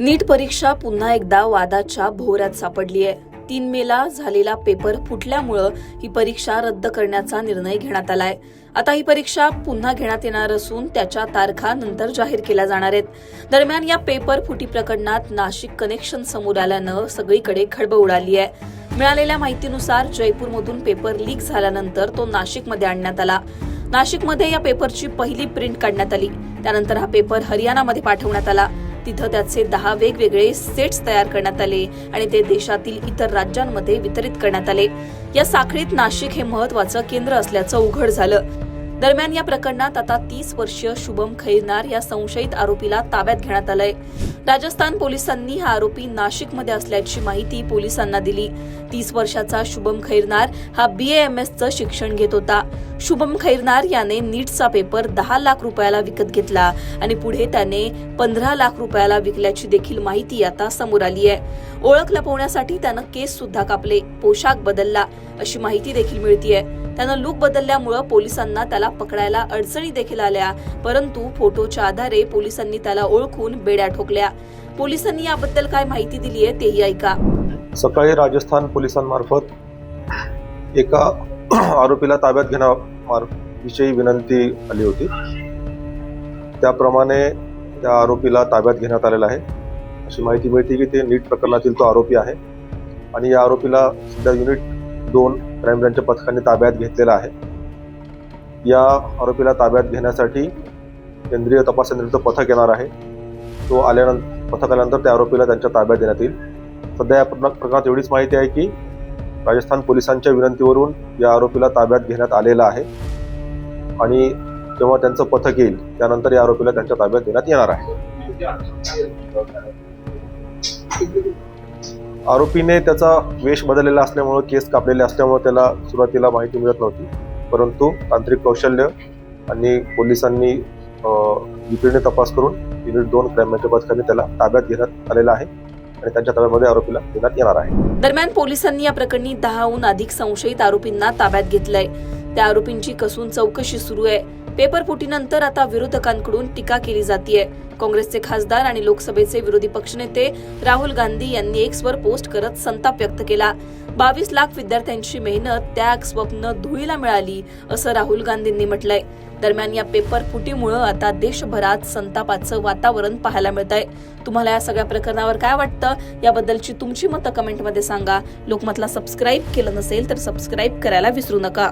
नीट परीक्षा पुन्हा एकदा वादाच्या भोवऱ्यात सापडली आहे। 3 मेला झालेला पेपर फुटल्यामुळे ही परीक्षा रद्द करण्याचा निर्णय घेण्यात आलाय। आता ही परीक्षा पुन्हा घेण्यात येणार असून त्याच्या तारखा नंतर जाहीर केल्या जाणार आहेत। दरम्यान या पेपर फुटी प्रकरणात नाशिक कनेक्शन समोर आल्यानं सगळीकडे खळबळ उडाली आहे। मिळालेल्या माहितीनुसार जयपूरमधून पेपर लीक झाल्यानंतर तो नाशिकमध्ये आणण्यात आला। नाशिकमध्ये या पेपरची पहिली प्रिंट काढण्यात आली। त्यानंतर हा पेपर हरियाणामध्ये पाठवण्यात आला। तिथं त्याचे 10 वेगवेगळे सेट्स तयार करण्यात आले आणि ते देशातील इतर राज्यांमध्ये वितरित करण्यात आले। या साखळीत नाशिक हे महत्त्वाचं केंद्र असल्याचं उघड झालं। दरम्यान या प्रकरणात आता 30 वर्षीय शुभम खैरनार या संशयित आरोपीला ताब्यात घेण्यात आलंय। राजस्थान पोलिसांनी हा आरोपी नाशिकमध्ये असल्याची माहिती पोलिसांना दिली। 30 वर्षाचा शुभम खैरनार हा BAMS चं शिक्षण घेत होता। शुभम खैरनार याने नीटचा पेपर 10 लाख रुपयाला विकत घेतला आणि पुढे त्याने 15 लाख रुपयाला विकल्याची देखील माहिती आता समोर आली आहे। ओळख लपवण्यासाठी त्यानं केस सुद्धा कापले, पोशाख बदलला अशी माहिती देखील मिळतीये। त्यानं लूक बदलल्यामुळे पोलिसांना त्याला पकडायला अडचणी देखील आल्या, परंतु फोटोच्या आधारे पोलिसांनी त्याला ओळखून बेड्या ठोकल्या। पोलिसांनी याबद्दल काय माहिती दिली आहे तेही ऐका। सकाळी राजस्थान पोलिसांमार्फत एका आरोपीला ताब्यात घेण्याविषयी विनंती आली होती। त्याप्रमाणे त्या आरोपीला ताब्यात घेण्यात आलेला आहे। अशी माहिती मिळते की ते नीट प्रकरणातील तो आरोपी आहे आणि या आरोपीला सध्या युनिट 2 क्राईम ब्रँचच्या पथकाने ताब्यात घेतलेला आहे। या आरोपीला ताब्यात घेण्यासाठी केंद्रीय तपास यंत्रणेचं पथक येणार आहे। तो पथक आल्यानंतर त्या आरोपीला त्यांच्या ताब्यात देण्यात येईल। सध्या या प्रकरणात एवढीच माहिती आहे की राजस्थान पोलिसांच्या विनंतीवरून या आरोपीला ताब्यात घेण्यात आलेला आहे आणि जेव्हा त्यांचं पथक येईल त्यानंतर या आरोपीला त्यांच्या ताब्यात देण्यात येणार आहे। आरोपीने त्याचा वेश बदललेला असल्यामुळे, केस कापलेले असल्यामुळे त्याला सुरुवातीला माहिती मिळत नव्हती, परंतु तांत्रिक कौशल्य आणि पोलिसांनी युक्तीने तपास करून युनिट 2 क्राईम ब्रँचच्या पथकाने त्याला ताब्यात घेण्यात आलेला आहे आणि त्यांच्या ताब्यामध्ये आरोपीला देण्यात येणार आहे। दरम्यान पोलिसांनी या प्रकरणी 10हून अधिक संशयित आरोपींना ताब्यात घेतलंय। त्या आरोपींची कसून चौकशी सुरू आहे। पेपर फुटीनंतर आता विरोधकांकडून टीका केली जातीये। काँग्रेसचे खासदार आणि लोकसभेचे विरोधी पक्षनेते राहुल गांधी यांनी एक्सवर पोस्ट करत संताप व्यक्त केला। 22 लाख विद्यार्थ्यांची मेहनत, त्याग, स्वप्न धुळीला मिळाली असं राहुल गांधींनी म्हटलंय। दरम्यान या पेपर फुटीमुळे आता देशभरात संतापाचं वातावरण पाहायला मिळतंय। तुम्हाला या सगळ्या प्रकरणावर काय वाटतं याबद्दलची तुमची मतं कमेंटमध्ये सांगा। लोकमतला सबस्क्राईब केलं नसेल तर सबस्क्राईब करायला विसरू नका।